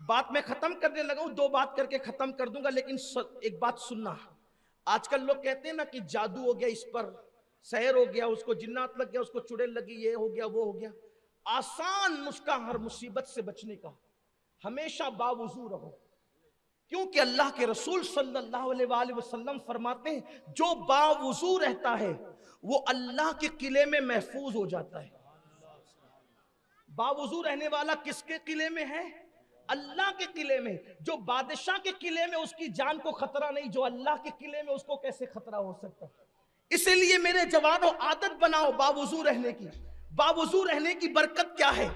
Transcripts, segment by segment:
बात मैं खत्म करने लगा हूं, दो बात करके खत्म कर दूंगा, लेकिन एक बात सुनना। आजकल लोग कहते हैं ना कि जादू हो गया, इस पर सहर हो गया, उसको जिन्नात लग गया, उसको चुड़ैल लगी, ये हो गया वो हो गया। आसान नुस्खा हर मुसीबत से बचने का, हमेशा बावुजू रहो। क्योंकि अल्लाह के रसूल सल्लल्लाहु अलैहि वसल्लम फरमाते हैं, जो बावुजू रहता है वो अल्लाह के किले में महफूज हो जाता है। बावुजू रहने वाला किसके किले में है? अल्लाह के किले में। जो बादशाह के किले में उसकी जान को खतरा नहीं, जो अल्लाह के किले में उसको कैसे खतरा हो सकता? इसीलिए मेरे जवानों, आदत बनाओ बावुजू रहने की। बावुजू रहने की बरकत क्या है?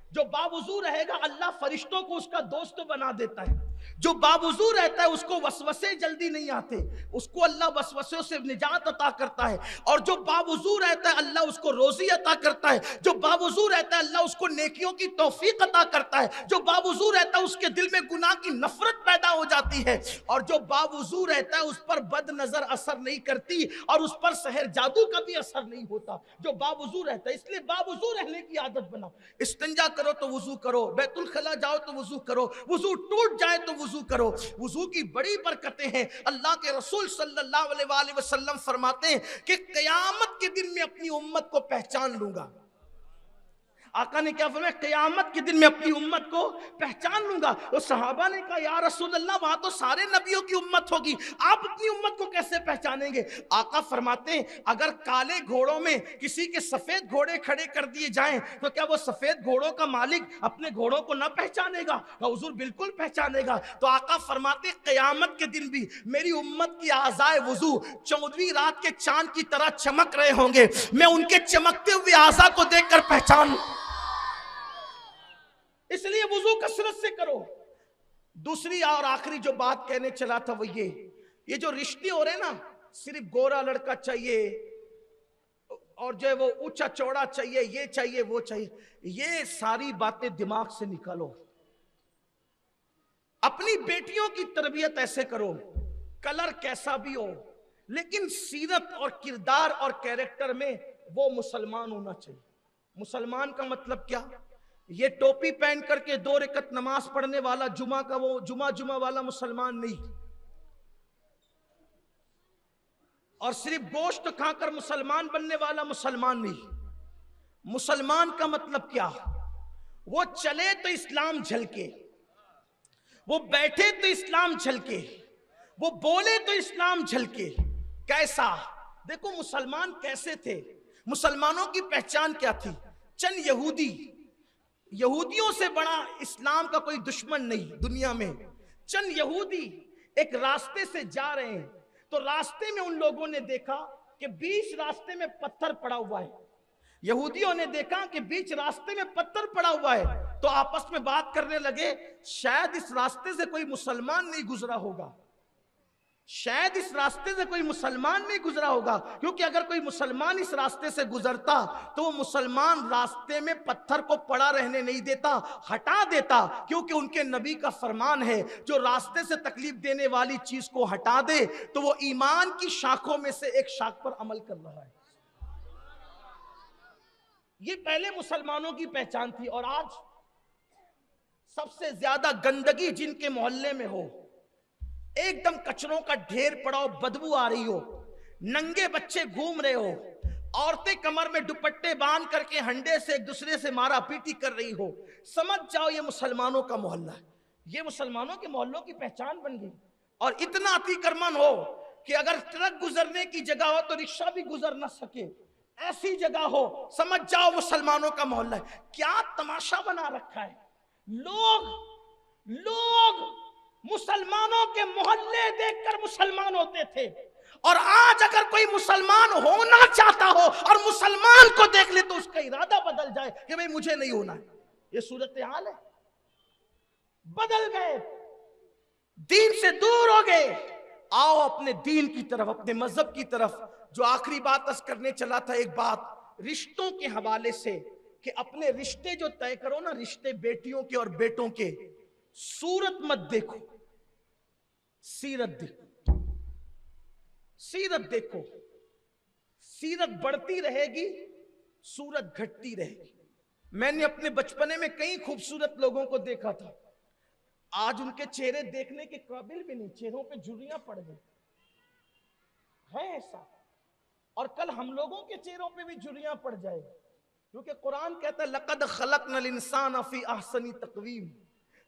जो बावुजू रहेगा अल्लाह फरिश्तों को उसका दोस्त बना देता है। जो बावुजू रहता है उसको वसवसे जल्दी नहीं आते, उसको अल्लाह वसवसों से निजात अता करता है। और जो बावुजू रहता है अल्लाह उसको रोजी अता करता है। जो बावुजू रहता है अल्लाह उसको नेकियों की तौफीक अता करता है। जो बावुजू रहता है उसके दिल में गुनाह की नफरत पैदा हो जाती है। और जो बावुजू रहता है उस पर बद नजर असर नहीं करती और उस पर सहर जादू का भी असर नहीं होता, जो बावुजू रहता है। इसलिए बावुजू रहने की आदत बनाओ। इस्तिंजा करो तो वुजू करो, बैतुल खला जाओ तो वुजू करो, वुजू टूट जाए तो वुजू करो। वुजू की बड़ी बरकतें हैं। अल्लाह के रसूल सल्लल्लाहु अलैहि वसल्लम फरमाते हैं कि क़यामत के दिन में अपनी उम्मत को पहचान लूंगा। आका ने क्या फरमाया? क़यामत के दिन में अपनी उम्मत को पहचान लूंगा। तो सहाबा ने कहा, या रसूल अल्लाह, वहां तो सारे नबियों की उम्मत होगी, आप अपनी उम्मत को कैसे पहचानेंगे? आका फरमाते हैं, अगर काले घोड़ों में किसी के सफेद घोड़े खड़े कर दिए जाएं तो क्या वो सफेद घोड़ों का मालिक अपने घोड़ों को ना पहचानेगा? हुजूर बिल्कुल पहचानेगा। तो आका फरमाते, क़यामत के दिन भी मेरी उम्मत की आज़ाए वुजू 14वीं रात के चांद की तरह चमक रहे होंगे। मैं उनके चमकते हुए आज़ा को देखकर पहचान। इसलिए वुजू कसरत से करो। दूसरी और आखिरी जो बात कहने चला था वो ये जो रिश्ते हो रहे हैं ना, सिर्फ गोरा लड़का चाहिए और जो है वो ऊंचा चौड़ा चाहिए, ये चाहिए वो चाहिए, ये सारी बातें दिमाग से निकालो। अपनी बेटियों की तरबियत ऐसे करो, कलर कैसा भी हो, लेकिन सीरत और किरदार और कैरेक्टर में वो मुसलमान होना चाहिए। मुसलमान का मतलब क्या? ये टोपी पहन करके 2 रकत नमाज पढ़ने वाला जुमा का वो जुमा वाला मुसलमान नहीं, और सिर्फ गोश्त खाकर मुसलमान बनने वाला मुसलमान नहीं। मुसलमान का मतलब क्या? वो चले तो इस्लाम झलके, वो बैठे तो इस्लाम झलके, वो बोले तो इस्लाम झलके। कैसा? देखो मुसलमान कैसे थे। मुसलमानों की पहचान क्या थी? चंद यहूदियों से बड़ा इस्लाम का कोई दुश्मन नहीं दुनिया में। चंद यहूदी एक रास्ते से जा रहे हैं, तो रास्ते में उन लोगों ने देखा कि बीच रास्ते में पत्थर पड़ा हुआ है। यहूदियों ने देखा कि बीच रास्ते में पत्थर पड़ा हुआ है, तो आपस में बात करने लगे, शायद इस रास्ते से कोई मुसलमान नहीं गुजरा होगा, शायद इस रास्ते से कोई मुसलमान नहीं गुजरा होगा। क्योंकि अगर कोई मुसलमान इस रास्ते से गुजरता तो वो मुसलमान रास्ते में पत्थर को पड़ा रहने नहीं देता, हटा देता। क्योंकि उनके नबी का फरमान है, जो रास्ते से तकलीफ देने वाली चीज को हटा दे तो वो ईमान की शाखों में से एक शाख पर अमल कर रहा है। ये पहले मुसलमानों की पहचान थी। और आज सबसे ज्यादा गंदगी जिनके मोहल्ले में हो, एकदम कचरों का ढेर पड़ा हो, बदबू आ रही हो, नंगे बच्चे घूम रहे हो, औरतें कमर में दुपट्टे बांध करके हंडे से एक दूसरे से मारा पीटी कर रही हो, समझ जाओ ये मुसलमानों का मोहल्ला है। ये मुसलमानों के मोहल्लों की पहचान बन गई। और इतना अतिक्रमण हो कि अगर ट्रक गुजरने की जगह हो तो रिक्शा भी गुजर ना सके, ऐसी जगह हो, समझ जाओ मुसलमानों का मोहल्ला है। क्या तमाशा बना रखा है। लोग मुसलमानों के मोहल्ले देखकर मुसलमान होते थे, और आज अगर कोई मुसलमान होना चाहता हो और मुसलमान को देख ले तो उसका इरादा बदल जाए कि भाई मुझे नहीं होना है। ये सूरत हाल है। बदल गए, दीन से दूर हो गए। आओ अपने दीन की तरफ, अपने मजहब की तरफ। जो आखिरी बात बस करने चला था, एक बात रिश्तों के हवाले से, कि अपने रिश्ते जो तय करो ना, रिश्ते बेटियों के और बेटों के, सूरत मत देखो, सीरत देखो। सीरत देखो, सीरत बढ़ती रहेगी, सूरत घटती रहेगी। मैंने अपने बचपने में कई खूबसूरत लोगों को देखा था, आज उनके चेहरे देखने के काबिल भी नहीं, चेहरों पे झुर्रियां पड़ गई है ऐसा। और कल हम लोगों के चेहरों पे भी झुर्रियां पड़ जाए, क्योंकि कुरान कहता है लक़द खलक़नल इंसान फी अहसनी तक़वीम,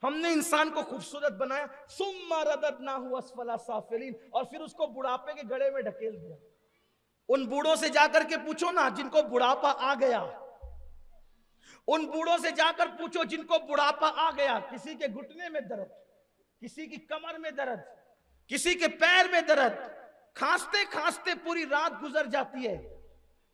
हमने इंसान को खूबसूरत बनाया, सुम्मा रददनाहु अस्फला साफिलीन, और फिर उसको बुढ़ापे के गड़े में ढकेल दिया। उन बूढ़ों से जाकर के पूछो ना जिनको बुढ़ापा आ गया, उन बूढ़ों से जाकर पूछो जिनको बुढ़ापा आ गया, किसी के घुटने में दर्द, किसी की कमर में दर्द, किसी के पैर में दर्द, खांसते खांसते पूरी रात गुजर जाती है।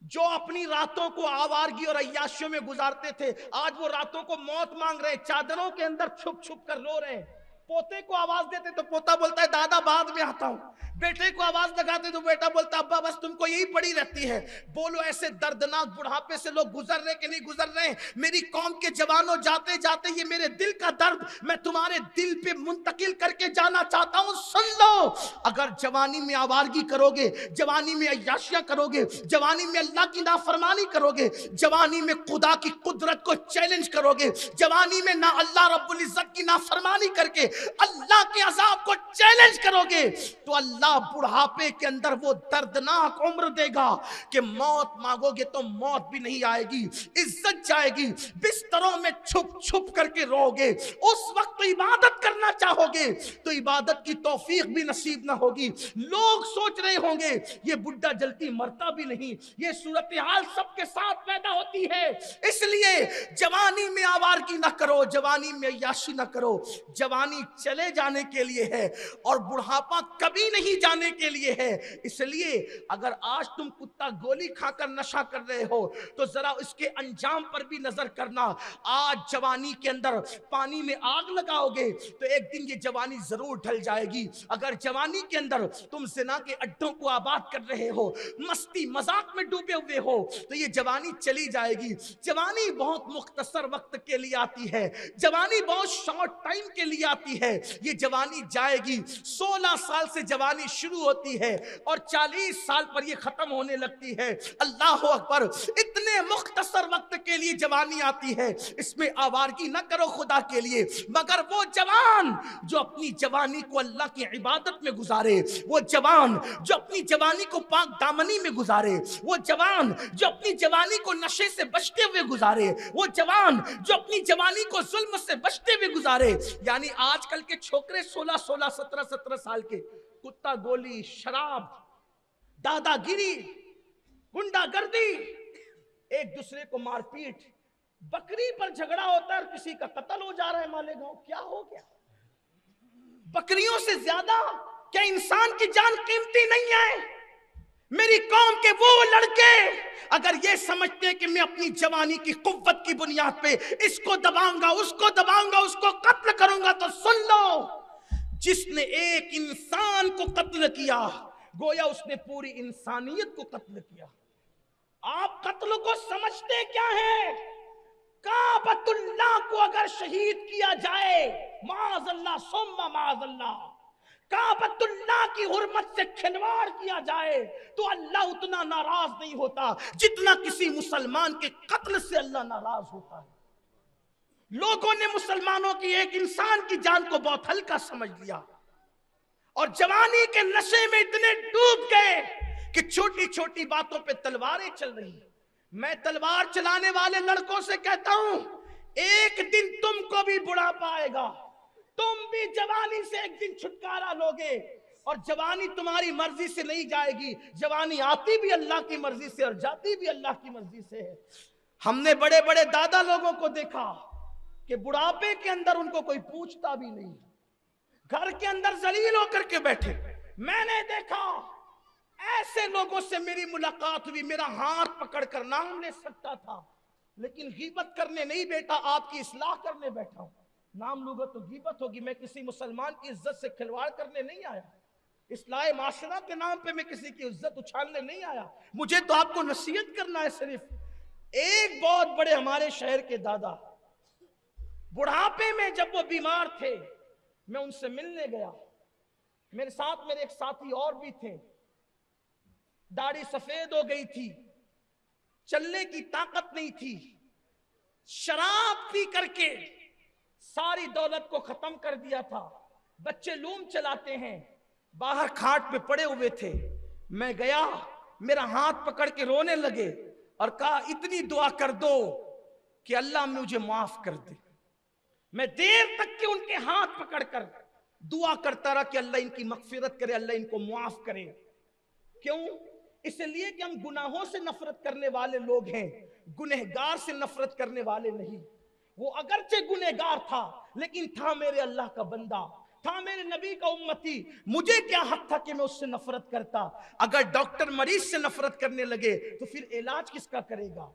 जो अपनी रातों को आवारगी और अय्याशियों में गुजारते थे, आज वो रातों को मौत मांग रहे हैं, चादरों के अंदर छुप छुप कर रो रहे हैं। पोते को आवाज देते तो पोता बोलता है दादा बाद में आता हूं, बेटे को आवाज लगाते तो बेटा बोलता अब्बा बस तुमको यही पड़ी रहती है। बोलो ऐसे दर्दनाक बुढ़ापे से लोग गुजर रहे कि नहीं गुजर रहे? मेरी कौम के जवानों, जाते जाते ये मेरे दिल का दर्द मैं तुम्हारे दिल पे मुंतकिल करके जाना चाहता हूं, सुन लो। अगर जवानी में आवारगी करोगे, जवानी में अय्याशियां करोगे, जवानी में अल्लाह की नाफरमानी करोगे, जवानी में खुदा की कुदरत को चैलेंज करोगे, जवानी में ना अल्लाह रब्बुल इज्जत की नाफरमानी करके अल्लाह के अजाब को चैलेंज करोगे, तो अल्लाह बुढ़ापे के अंदर वो दर्दनाक उम्र देगा कि मौत मांगोगे तो मौत भी नहीं आएगी, इज्जत जाएगी, बिस्तरों में छुप छुप करके रोगे। उस वक्त इबादत करना चाहोगे तो इबादत की तौफीक भी नसीब ना होगी। लोग सोच रहे होंगे ये बुढ़ा जल्दी मरता भी नहीं। ये सूरत हाल सबके साथ पैदा होती है। इसलिए जवानी में आवारगी ना करो, जवानी में अय्याशी ना करो। जवानी चले जाने के लिए है और बुढ़ापा कभी नहीं जाने के लिए है। इसलिए अगर आज तुम कुत्ता गोली खाकर नशा कर रहे हो तो जरा इसके अंजाम पर भी नजर करना। आज जवानी के अंदर पानी में आग लगाओगे तो एक दिन ये जवानी जरूर ढल जाएगी। अगर जवानी के अंदर तुम ज़िना के अड्डों को आबाद कर रहे हो, मस्ती मजाक में डूबे हुए हो, तो ये जवानी चली जाएगी। जवानी बहुत मुख्तसर वक्त के लिए आती है, जवानी बहुत शॉर्ट टाइम के लिए आती है। ये जवानी जाएगी। 16 साल से जवानी शुरू होती है और 40 साल पर ये खत्म होने लगती है। अल्लाह अकबर। इतने मुख्तसर वक्त के लिए जवानी आती है, इसमें आवारगी न करो खुदा के लिए। मगर वो जवान जो अपनी जवानी को अल्लाह की इबादत में गुजारे, वो जवान जो अपनी जवानी को पाक दामनी में गुजारे, वो जवान जो अपनी जवानी को नशे से बचते हुए गुजारे, वो जवान जो अपनी जवानी को जुल्म से बचते हुए गुजारे। यानी आजकल के छोकरे 16, 16, 17, 17 साल के कुत्ता गोली, शराब, दादागिरी, गुंडागर्दी, एक दूसरे को मारपीट, बकरी पर झगड़ा होता है और किसी का कत्ल हो जा रहा है मालेगांव। क्या हो गया? बकरियों से ज्यादा क्या इंसान की जान कीमती नहीं है? मेरी कौम के वो लड़के अगर ये समझते हैं कि मैं अपनी जवानी की कुव्वत की बुनियाद पे इसको दबाऊंगा, उसको दबाऊंगा, उसको कत्ल करूंगा, तो सुन लो, जिसने एक इंसान को कत्ल किया गोया उसने पूरी इंसानियत को कत्ल किया। आप कत्ल को समझते क्या है? काबतुल्लाह को अगर शहीद किया जाए, माअज़ल्लाह सुम्मा माअज़ल्लाह, काबतुल्लाह की हुर्मत से खिलवाड़ किया जाए तो अल्लाह उतना नाराज नहीं होता जितना किसी मुसलमान के कत्ल से अल्लाह नाराज होता है। लोगों ने मुसलमानों की एक इंसान की जान को बहुत हल्का समझ लिया और जवानी के नशे में इतने डूब गए कि छोटी छोटी बातों पे तलवारें चल रही हैं। मैं तलवार चलाने वाले लड़कों से कहता हूं, एक दिन तुमको भी बुढ़ापा आएगा, तुम भी जवानी से एक दिन छुटकारा लोगे। और जवानी तुम्हारी मर्जी से नहीं जाएगी, जवानी आती भी अल्लाह की मर्जी से और जाती भी अल्लाह की मर्जी से है। हमने बड़े बड़े दादा लोगों को देखा कि बुढ़ापे के अंदर उनको कोई पूछता भी नहीं, घर के अंदर जलील होकर के बैठे। मैंने देखा ऐसे लोगों से मेरी मुलाकात हुई, मेरा हाथ पकड़कर नाम ले सकता था, लेकिन गीबत करने नहीं बेटा, आपकी इस्लाह करने बैठा हूं। नाम लूंगा तो गीबत होगी। मैं किसी मुसलमान की इज्जत से खिलवाड़ करने नहीं आया, इस्लाह माशरा के नाम पे मैं किसी की इज्जत उछालने नहीं आया। मुझे तो आपको नसीहत करना है सिर्फ। एक बहुत बड़े हमारे शहर के दादा बुढ़ापे में जब वो बीमार थे, मैं उनसे मिलने गया। मेरे साथ मेरे एक साथी और भी थे। दाढ़ी सफेद हो गई थी, चलने की ताकत नहीं थी, शराब पी करके सारी दौलत को खत्म कर दिया था, बच्चे लूम चलाते हैं, बाहर खाट पे पड़े हुए थे। मैं गया, मेरा हाथ पकड़ के रोने लगे और कहा इतनी दुआ कर दो कि अल्लाह मुझे माफ कर दे। मैं देर तक के उनके हाथ पकड़कर दुआ करता रहा कि अल्लाह इनकी मगफिरत करे, अल्लाह इनको माफ करे। क्यों? इसलिए कि हम गुनाहों से नफरत करने वाले लोग हैं, गुनहगार से नफरत करने वाले नहीं। वो अगरचे गुनहगार था लेकिन था मेरे अल्लाह का बंदा, था मेरे नबी का उम्मती। मुझे क्या हक था कि मैं उससे नफरत करता? अगर डॉक्टर मरीज से नफरत करने लगे तो फिर इलाज किसका करेगा?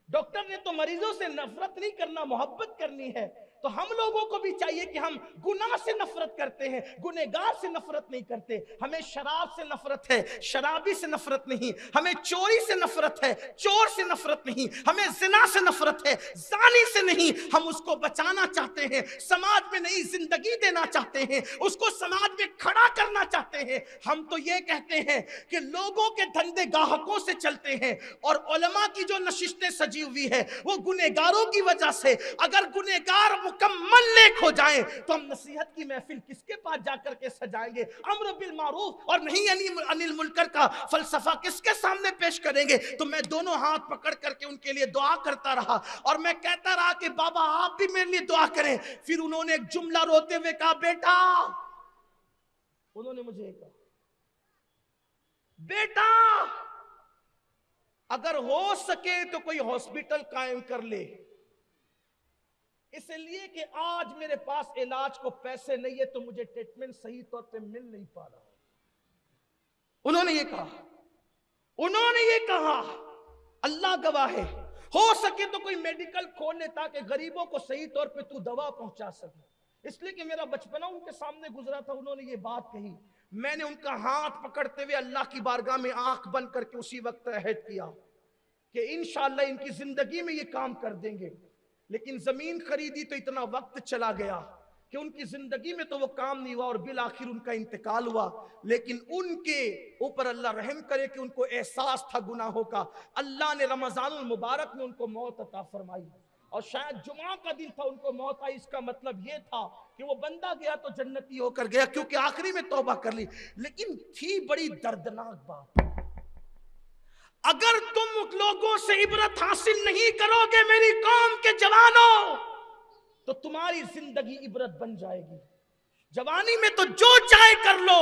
डॉक्टर ने तो मरीजों से नफरत नहीं करना, मोहब्बत करनी है। तो हम लोगों को भी चाहिए कि हम गुनाह से नफरत करते हैं, गुनहगार से नफरत नहीं करते। हमें शराब से नफरत है, शराबी से नफरत नहीं। हमें चोरी से नफरत है, चोर से नफरत नहीं। हमें जिना से नफरत है, जानी से नहीं। हम उसको बचाना चाहते हैं, समाज में नई जिंदगी देना चाहते हैं, उसको समाज में खड़ा करना चाहते हैं। हम तो ये कहते हैं कि लोगों के धंधे गाहकों से चलते हैं और उलमा की जो नशिस्तें सजी हुई है वो गुनहगारों की वजह से। अगर गुनहगार मुकम्मल नेक हो जाएं तो हम नसीहत की महफिल किसके पास जाकर के सजाएंगे? अम्र बिल मारूफ और नहीं अनिल मुनकर का फलसफा किसके सामने पेश करेंगे? तो मैं दोनों हाथ पकड़ करके उनके लिए दुआ करता रहा और मैं कहता रहा कि बाबा आप भी मेरे लिए दुआ करें। फिर उन्होंने एक जुमला रोते हुए कहा, बेटा, उन्होंने मुझे कहा, बेटा अगर हो सके तो कोई हॉस्पिटल कायम कर ले, इसलिए कि आज मेरे पास इलाज को पैसे नहीं है तो मुझे ट्रीटमेंट सही तौर पे मिल नहीं पा रहा। उन्होंने ये कहा, अल्लाह गवाह है, हो सके तो कोई मेडिकल खोल ले ताकि गरीबों को सही तौर पे तू दवा पहुंचा सके। इसलिए कि मेरा बचपना उनके सामने गुजरा था। उन्होंने ये बात कही, मैंने उनका हाथ पकड़ते हुए अल्लाह की बारगाह में आंख बंद करके उसी वक्त अहद किया कि इंशाअल्लाह इनकी जिंदगी में ये काम कर देंगे। लेकिन जमीन खरीदी तो इतना वक्त चला गया कि उनकी जिंदगी में तो वो काम नहीं हुआ और बिल आखिर उनका इंतकाल हुआ। लेकिन उनके ऊपर अल्लाह रहम करे कि उनको एहसास था गुनाहों का। अल्लाह ने रमजानुल मुबारक में उनको मौत अता फरमाई और शायद जुमा का दिन था, उनको मौत आई। इसका मतलब ये था कि वो बंदा गया तो जन्नती होकर गया क्योंकि आखिरी में तौबा कर ली। लेकिन थी बड़ी दर्दनाक बात, अगर तुम लोगों से इबरत हासिल नहीं करोगे मेरी कौम के जवानों तो तुम्हारी जिंदगी इबरत बन जाएगी। जवानी में तो जो चाहे कर लो,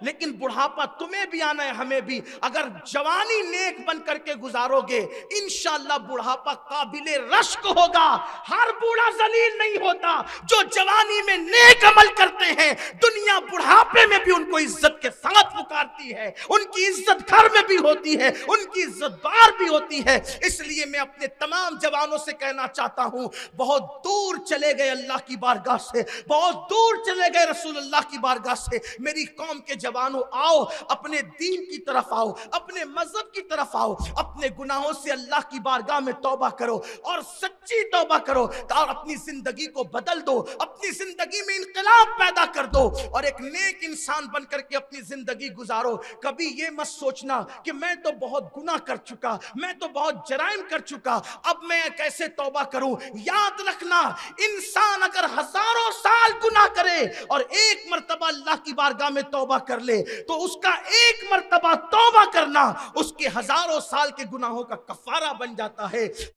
लेकिन बुढ़ापा तुम्हें भी आना है, हमें भी। अगर जवानी नेक बन करके गुजारोगे इंशाअल्लाह बुढ़ापा काबिले रश्क होगा। हर बूढ़ा जलील नहीं होता। जो जवानी में नेक अमल करते हैं दुनिया बुढ़ापे में भी उनको इज्जत के साथ पुकारती है, उनकी इज्जत घर में भी होती है, उनकी इज्जत बाहर भी होती है। इसलिए मैं अपने तमाम जवानों से कहना चाहता हूं, बहुत दूर चले गए अल्लाह की बारगाह से, बहुत दूर चले गए रसूलुल्लाह की बारगाह से। मेरी कौम के जवानों आओ, अपने दीन की तरफ आओ, अपने मजहब की तरफ आओ, अपने गुनाहों से अल्लाह की बारगाह में तौबा करो और सच्ची तौबा करो और अपनी जिंदगी को बदल दो, अपनी जिंदगी में इनकलाब पैदा कर दो और एक नेक इंसान बनकर के अपनी जिंदगी गुजारो। कभी ये मत सोचना कि मैं तो बहुत गुनाह कर चुका, मैं तो बहुत जराइम कर चुका, अब मैं कैसे तौबा करूं। याद रखना, इंसान अगर हजारों साल गुनाह करे और एक मर्तबा अल्लाह की बारगाह में तौबा कर ले तो उसका एक मर्तबा तौबा करना उसके हजारों साल के गुनाहों का कफारा बन जाता है।